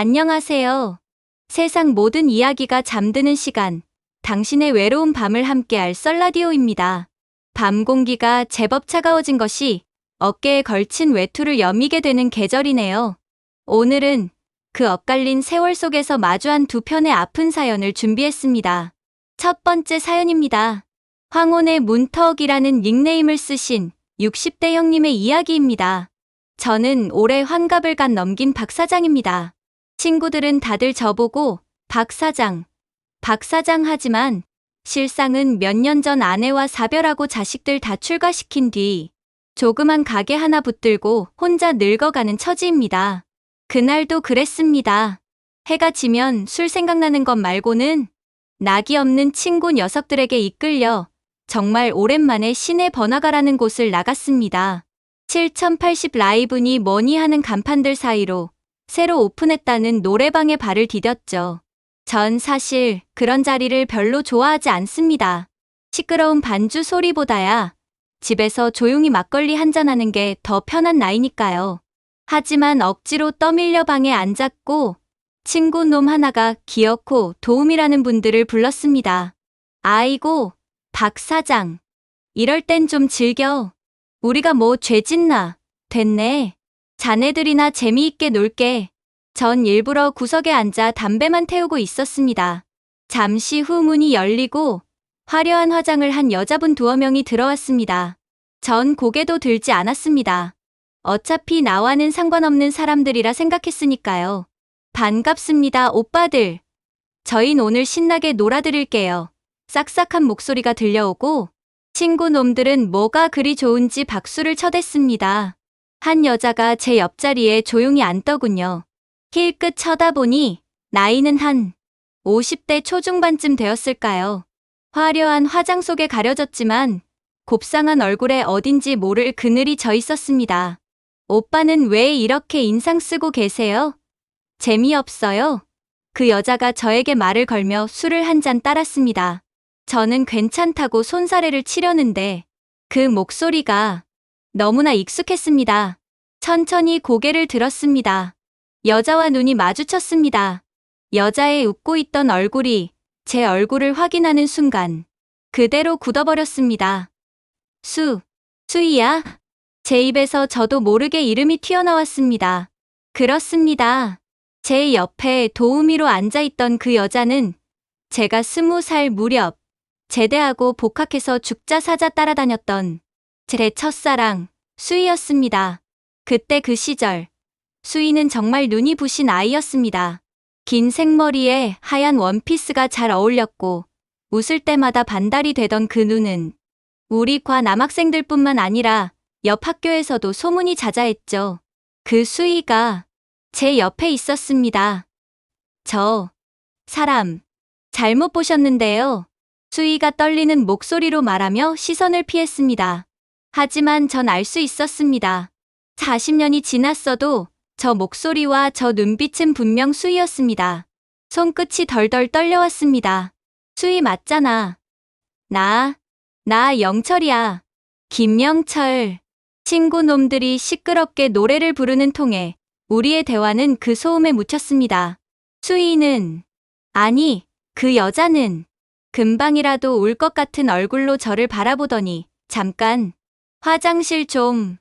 안녕하세요. 세상 모든 이야기가 잠드는 시간, 당신의 외로운 밤을 함께할 썰라디오입니다. 밤 공기가 제법 차가워진 것이 어깨에 걸친 외투를 여미게 되는 계절이네요. 오늘은 그 엇갈린 세월 속에서 마주한 두 편의 아픈 사연을 준비했습니다. 첫 번째 사연입니다. 황혼의 문턱이라는 닉네임을 쓰신 60대 형님의 이야기입니다. 저는 올해 환갑을 간 넘긴 박 사장입니다. 친구들은 다들 저보고 박 사장 하지만 실상은 몇 년 전 아내와 사별하고 자식들 다 출가시킨 뒤 조그만 가게 하나 붙들고 혼자 늙어가는 처지입니다. 그날도 그랬습니다. 해가 지면 술 생각나는 것 말고는 낙이 없는 친구 녀석들에게 이끌려 정말 오랜만에 시내 번화가라는 곳을 나갔습니다. 7080 라이브니 뭐니 하는 간판들 사이로 새로 오픈했다는 노래방에 발을 디뎠죠. 전 사실 그런 자리를 별로 좋아하지 않습니다. 시끄러운 반주 소리보다야 집에서 조용히 막걸리 한잔하는 게 더 편한 나이니까요. 하지만 억지로 떠밀려 방에 앉았고 친구 놈 하나가 기어코 도움이라는 분들을 불렀습니다. 아이고, 박 사장. 이럴 땐 좀 즐겨. 우리가 뭐 죄짓나. 됐네. 자네들이나 재미있게 놀게. 전 일부러 구석에 앉아 담배만 태우고 있었습니다. 잠시 후 문이 열리고 화려한 화장을 한 여자분 두어 명이 들어왔습니다. 전 고개도 들지 않았습니다. 어차피 나와는 상관없는 사람들이라 생각했으니까요. 반갑습니다, 오빠들. 저흰 오늘 신나게 놀아드릴게요. 싹싹한 목소리가 들려오고 친구 놈들은 뭐가 그리 좋은지 박수를 쳐댔습니다. 한 여자가 제 옆자리에 조용히 앉더군요. 힐끗 쳐다보니 나이는 한 50대 초중반쯤 되었을까요? 화려한 화장 속에 가려졌지만 곱상한 얼굴에 어딘지 모를 그늘이 져 있었습니다. 오빠는 왜 이렇게 인상 쓰고 계세요? 재미없어요? 그 여자가 저에게 말을 걸며 술을 한 잔 따랐습니다. 저는 괜찮다고 손사래를 치려는데 그 목소리가 너무나 익숙했습니다. 천천히 고개를 들었습니다. 여자와 눈이 마주쳤습니다. 여자의 웃고 있던 얼굴이 제 얼굴을 확인하는 순간 그대로 굳어버렸습니다. 수희야? 제 입에서 저도 모르게 이름이 튀어나왔습니다. 그렇습니다. 제 옆에 도우미로 앉아있던 그 여자는 제가 20살 무렵 제대하고 복학해서 죽자 사자 따라다녔던 제 첫사랑 수희였습니다. 그때 그 시절 수희는 정말 눈이 부신 아이였습니다. 긴 생머리에 하얀 원피스가 잘 어울렸고 웃을 때마다 반달이 되던 그 눈은 우리 과 남학생들뿐만 아니라 옆 학교에서도 소문이 자자했죠. 그 수희가 제 옆에 있었습니다. 저 사람 잘못 보셨는데요. 수희가 떨리는 목소리로 말하며 시선을 피했습니다. 하지만 전 알 수 있었습니다. 40년이 지났어도 저 목소리와 저 눈빛은 분명 수희였습니다. 손끝이 덜덜 떨려왔습니다. 수희 맞잖아. 나 영철이야. 김영철. 친구 놈들이 시끄럽게 노래를 부르는 통에 우리의 대화는 그 소음에 묻혔습니다. 수희는, 아니, 그 여자는 금방이라도 울 것 같은 얼굴로 저를 바라보더니 잠깐 화장실 좀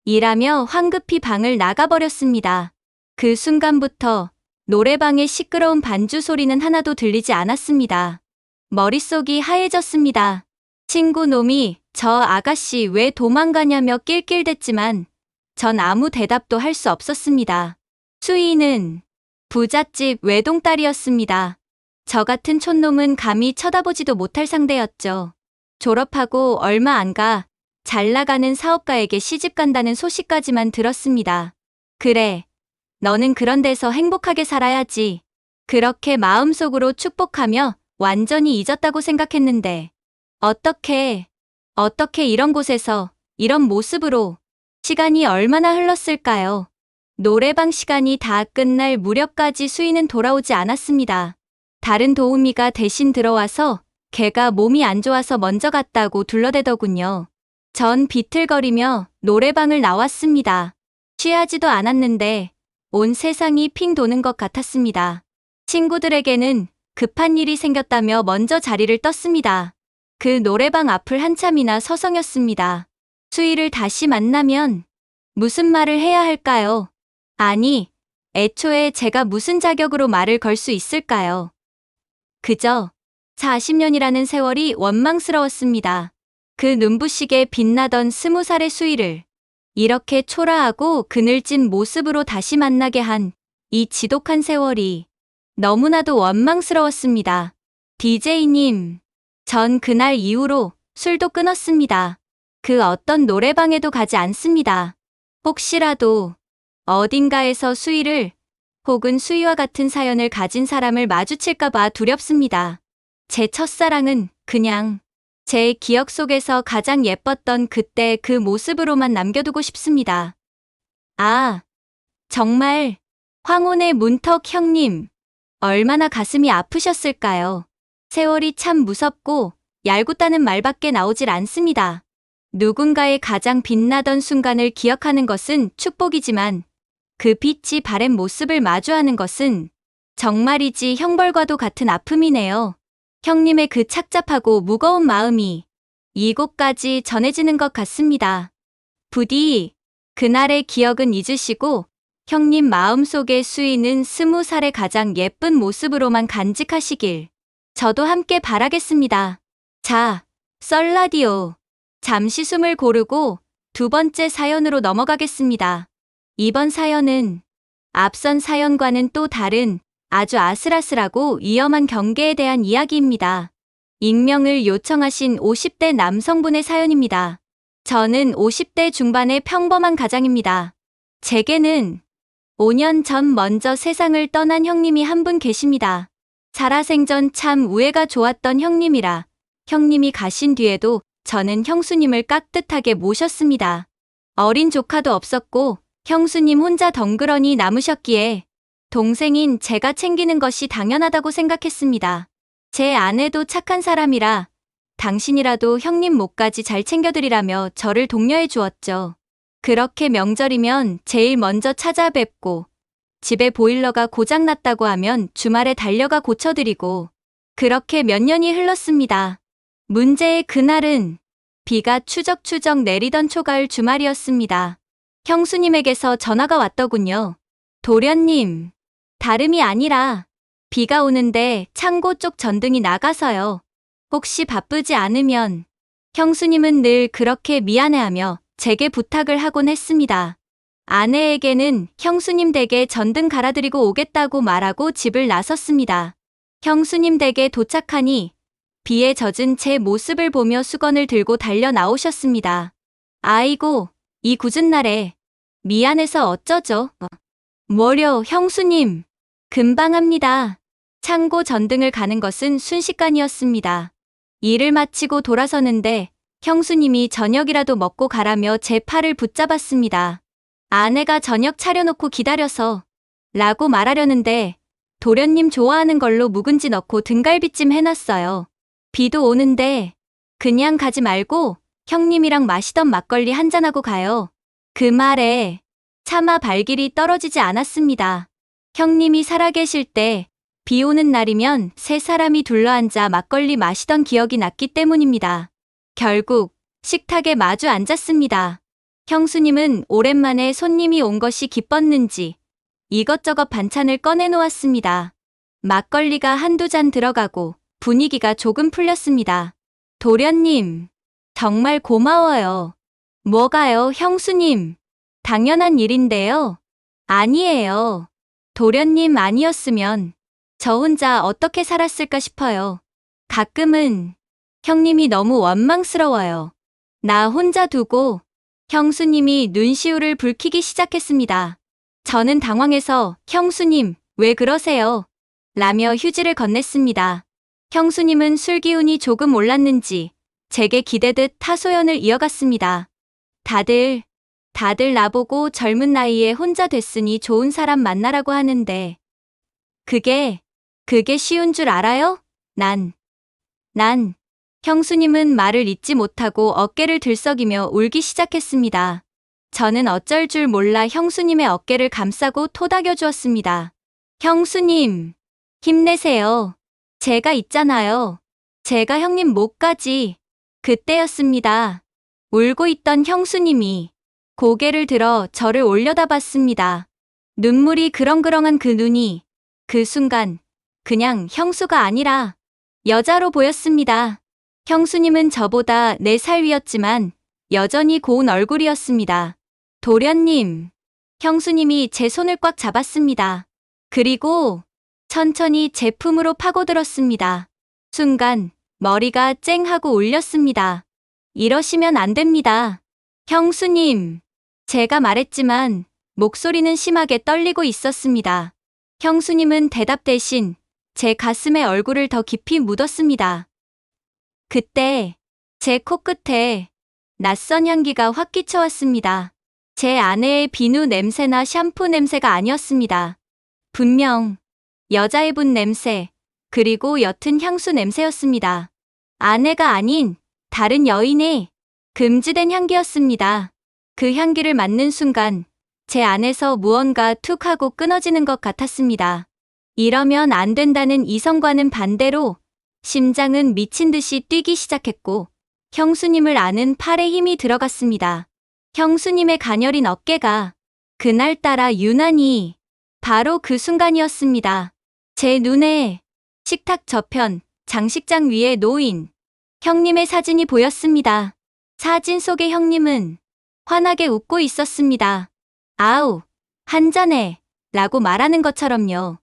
이라며 황급히 방을 나가버렸습니다. 그 순간부터 노래방의 시끄러운 반주 소리는 하나도 들리지 않았습니다. 머릿속이 하얘졌습니다. 친구 놈이 저 아가씨 왜 도망가냐며 낄낄댔지만 전 아무 대답도 할 수 없었습니다. 수희는 부잣집 외동딸이었습니다. 저 같은 촌놈은 감히 쳐다보지도 못할 상대였죠. 졸업하고 얼마 안 가 잘 나가는 사업가에게 시집간다는 소식까지만 들었습니다. 그래, 너는 그런 데서 행복하게 살아야지. 그렇게 마음속으로 축복하며 완전히 잊었다고 생각했는데 어떻게 이런 곳에서 이런 모습으로 시간이 얼마나 흘렀을까요? 노래방 시간이 다 끝날 무렵까지 수희는 돌아오지 않았습니다. 다른 도우미가 대신 들어와서 걔가 몸이 안 좋아서 먼저 갔다고 둘러대더군요. 전 비틀거리며 노래방을 나왔습니다. 취하지도 않았는데 온 세상이 핑 도는 것 같았습니다. 친구들에게는 급한 일이 생겼다며 먼저 자리를 떴습니다. 그 노래방 앞을 한참이나 서성였습니다. 수희를 다시 만나면 무슨 말을 해야 할까요? 아니, 애초에 제가 무슨 자격으로 말을 걸 수 있을까요? 그저 40년이라는 세월이 원망스러웠습니다. 그 눈부시게 빛나던 20살의 수희를 이렇게 초라하고 그늘진 모습으로 다시 만나게 한 이 지독한 세월이 너무나도 원망스러웠습니다. DJ님, 전 그날 이후로 술도 끊었습니다. 그 어떤 노래방에도 가지 않습니다. 혹시라도 어딘가에서 수희를 혹은 수희와 같은 사연을 가진 사람을 마주칠까봐 두렵습니다. 제 첫사랑은 그냥 제 기억 속에서 가장 예뻤던 그때 그 모습으로만 남겨두고 싶습니다. 아, 정말 황혼의 문턱 형님, 얼마나 가슴이 아프셨을까요? 세월이 참 무섭고 얄궂다는 말밖에 나오질 않습니다. 누군가의 가장 빛나던 순간을 기억하는 것은 축복이지만 그 빛이 바랜 모습을 마주하는 것은 정말이지 형벌과도 같은 아픔이네요. 형님의 그 착잡하고 무거운 마음이 이곳까지 전해지는 것 같습니다. 부디 그날의 기억은 잊으시고 형님 마음속의 수희는 20살의 가장 예쁜 모습으로만 간직하시길 저도 함께 바라겠습니다. 자, 썰라디오. 잠시 숨을 고르고 두 번째 사연으로 넘어가겠습니다. 이번 사연은 앞선 사연과는 또 다른 아주 아슬아슬하고 위험한 경계에 대한 이야기입니다. 익명을 요청하신 50대 남성분의 사연입니다. 저는 50대 중반의 평범한 가장입니다. 제게는 5년 전 먼저 세상을 떠난 형님이 한 분 계십니다. 살아생전 참 우애가 좋았던 형님이라 형님이 가신 뒤에도 저는 형수님을 깍듯하게 모셨습니다. 어린 조카도 없었고 형수님 혼자 덩그러니 남으셨기에 동생인 제가 챙기는 것이 당연하다고 생각했습니다. 제 아내도 착한 사람이라 당신이라도 형님 몫까지 잘 챙겨드리라며 저를 독려해 주었죠. 그렇게 명절이면 제일 먼저 찾아뵙고 집에 보일러가 고장났다고 하면 주말에 달려가 고쳐드리고 그렇게 몇 년이 흘렀습니다. 문제의 그날은 비가 추적추적 내리던 초가을 주말이었습니다. 형수님에게서 전화가 왔더군요. 도련님, 다름이 아니라 비가 오는데 창고 쪽 전등이 나가서요. 혹시 바쁘지 않으면 형수님은 늘 그렇게 미안해하며 제게 부탁을 하곤 했습니다. 아내에게는 형수님 댁에 전등 갈아드리고 오겠다고 말하고 집을 나섰습니다. 형수님 댁에 도착하니 비에 젖은 제 모습을 보며 수건을 들고 달려 나오셨습니다. 아이고, 이 굳은 날에 미안해서 어쩌죠? 뭐려, 형수님. 금방 합니다. 창고 전등을 가는 것은 순식간이었습니다. 일을 마치고 돌아서는데 형수님이 저녁이라도 먹고 가라며 제 팔을 붙잡았습니다. 아내가 저녁 차려놓고 기다려서 라고 말하려는데 도련님 좋아하는 걸로 묵은지 넣고 등갈비찜 해놨어요. 비도 오는데 그냥 가지 말고 형님이랑 마시던 막걸리 한잔하고 가요. 그 말에 차마 발길이 떨어지지 않았습니다. 형님이 살아계실 때 비 오는 날이면 세 사람이 둘러앉아 막걸리 마시던 기억이 났기 때문입니다. 결국 식탁에 마주 앉았습니다. 형수님은 오랜만에 손님이 온 것이 기뻤는지 이것저것 반찬을 꺼내놓았습니다. 막걸리가 한두 잔 들어가고 분위기가 조금 풀렸습니다. 도련님, 정말 고마워요. 뭐가요, 형수님? 당연한 일인데요. 아니에요. 도련님 아니었으면 저 혼자 어떻게 살았을까 싶어요. 가끔은 형님이 너무 원망스러워요. 나 혼자 두고 형수님이 눈시울을 붉히기 시작했습니다. 저는 당황해서 형수님, 왜 그러세요? 라며 휴지를 건넸습니다. 형수님은 술 기운이 조금 올랐는지 제게 기대듯 하소연을 이어갔습니다. 다들 나보고 젊은 나이에 혼자 됐으니 좋은 사람 만나라고 하는데 그게 쉬운 줄 알아요? 난 형수님은 말을 잇지 못하고 어깨를 들썩이며 울기 시작했습니다. 저는 어쩔 줄 몰라 형수님의 어깨를 감싸고 토닥여 주었습니다. 형수님, 힘내세요. 제가 있잖아요. 제가 형님 목까지. 그때였습니다. 울고 있던 형수님이 고개를 들어 저를 올려다봤습니다. 눈물이 그렁그렁한 그 눈이 그 순간 그냥 형수가 아니라 여자로 보였습니다. 형수님은 저보다 4살 위였지만 여전히 고운 얼굴이었습니다. 도련님, 형수님이 제 손을 꽉 잡았습니다. 그리고 천천히 제 품으로 파고들었습니다. 순간 머리가 쨍하고 울렸습니다. 이러시면 안 됩니다. 형수님, 제가 말했지만 목소리는 심하게 떨리고 있었습니다. 형수님은 대답 대신 제 가슴에 얼굴을 더 깊이 묻었습니다. 그때 제 코끝에 낯선 향기가 확 끼쳐왔습니다. 제 아내의 비누 냄새나 샴푸 냄새가 아니었습니다. 분명 여자의 분 냄새, 그리고 옅은 향수 냄새였습니다. 아내가 아닌 다른 여인의 금지된 향기였습니다. 그 향기를 맡는 순간 제 안에서 무언가 툭 하고 끊어지는 것 같았습니다. 이러면 안 된다는 이성과는 반대로 심장은 미친 듯이 뛰기 시작했고 형수님을 아는 팔에 힘이 들어갔습니다. 형수님의 가녀린 어깨가 그날따라 유난히 바로 그 순간이었습니다. 제 눈에 식탁 저편 장식장 위에 놓인 형님의 사진이 보였습니다. 사진 속의 형님은 환하게 웃고 있었습니다. 아우, 한 잔해 라고 말하는 것처럼요.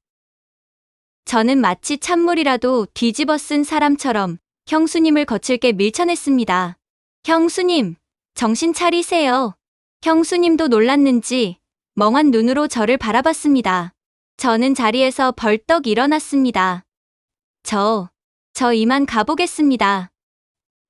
저는 마치 찬물이라도 뒤집어 쓴 사람처럼 형수님을 거칠게 밀쳐냈습니다. 형수님, 정신 차리세요. 형수님도 놀랐는지 멍한 눈으로 저를 바라봤습니다. 저는 자리에서 벌떡 일어났습니다. 저 이만 가보겠습니다.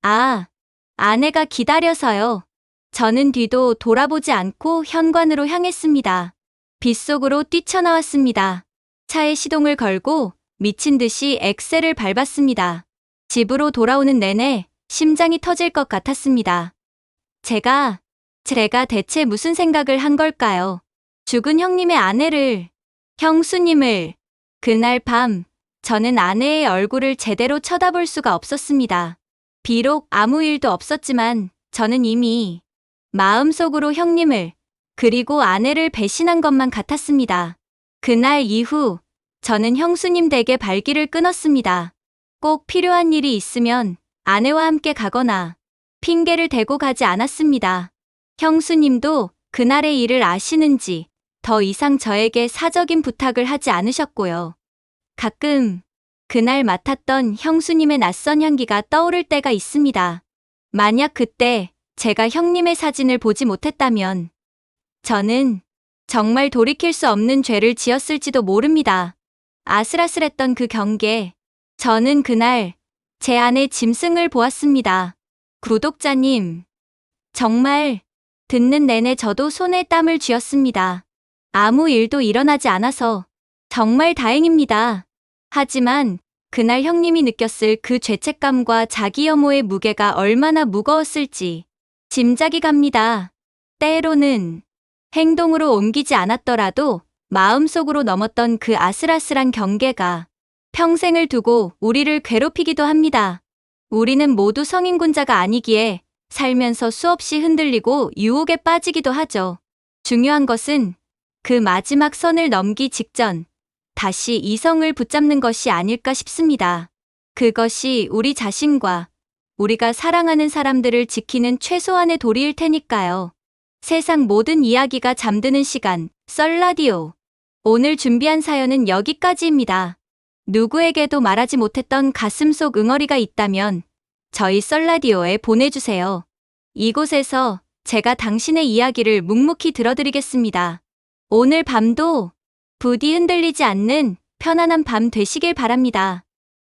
아, 아내가 기다려서요. 저는 뒤도 돌아보지 않고 현관으로 향했습니다. 빗속으로 뛰쳐나왔습니다. 차에 시동을 걸고 미친 듯이 엑셀을 밟았습니다. 집으로 돌아오는 내내 심장이 터질 것 같았습니다. 제가 대체 무슨 생각을 한 걸까요? 죽은 형님의 아내를, 형수님을. 그날 밤 저는 아내의 얼굴을 제대로 쳐다볼 수가 없었습니다. 비록 아무 일도 없었지만 저는 이미 마음속으로 형님을 그리고 아내를 배신한 것만 같았습니다. 그날 이후 저는 형수님 댁에 발길을 끊었습니다. 꼭 필요한 일이 있으면 아내와 함께 가거나 핑계를 대고 가지 않았습니다. 형수님도 그날의 일을 아시는지 더 이상 저에게 사적인 부탁을 하지 않으셨고요. 가끔 그날 맡았던 형수님의 낯선 향기가 떠오를 때가 있습니다. 만약 그때 제가 형님의 사진을 보지 못했다면 저는 정말 돌이킬 수 없는 죄를 지었을지도 모릅니다. 아슬아슬했던 그 경계, 저는 그날 제 안에 짐승을 보았습니다. 구독자님, 정말 듣는 내내 저도 손에 땀을 쥐었습니다. 아무 일도 일어나지 않아서 정말 다행입니다. 하지만 그날 형님이 느꼈을 그 죄책감과 자기 혐오의 무게가 얼마나 무거웠을지 짐작이 갑니다. 때로는 행동으로 옮기지 않았더라도 마음속으로 넘었던 그 아슬아슬한 경계가 평생을 두고 우리를 괴롭히기도 합니다. 우리는 모두 성인군자가 아니기에 살면서 수없이 흔들리고 유혹에 빠지기도 하죠. 중요한 것은 그 마지막 선을 넘기 직전 다시 이성을 붙잡는 것이 아닐까 싶습니다. 그것이 우리 자신과 우리가 사랑하는 사람들을 지키는 최소한의 도리일 테니까요. 세상 모든 이야기가 잠드는 시간, 썰라디오. 오늘 준비한 사연은 여기까지입니다. 누구에게도 말하지 못했던 가슴속 응어리가 있다면 저희 썰라디오에 보내주세요. 이곳에서 제가 당신의 이야기를 묵묵히 들어드리겠습니다. 오늘 밤도 부디 흔들리지 않는 편안한 밤 되시길 바랍니다.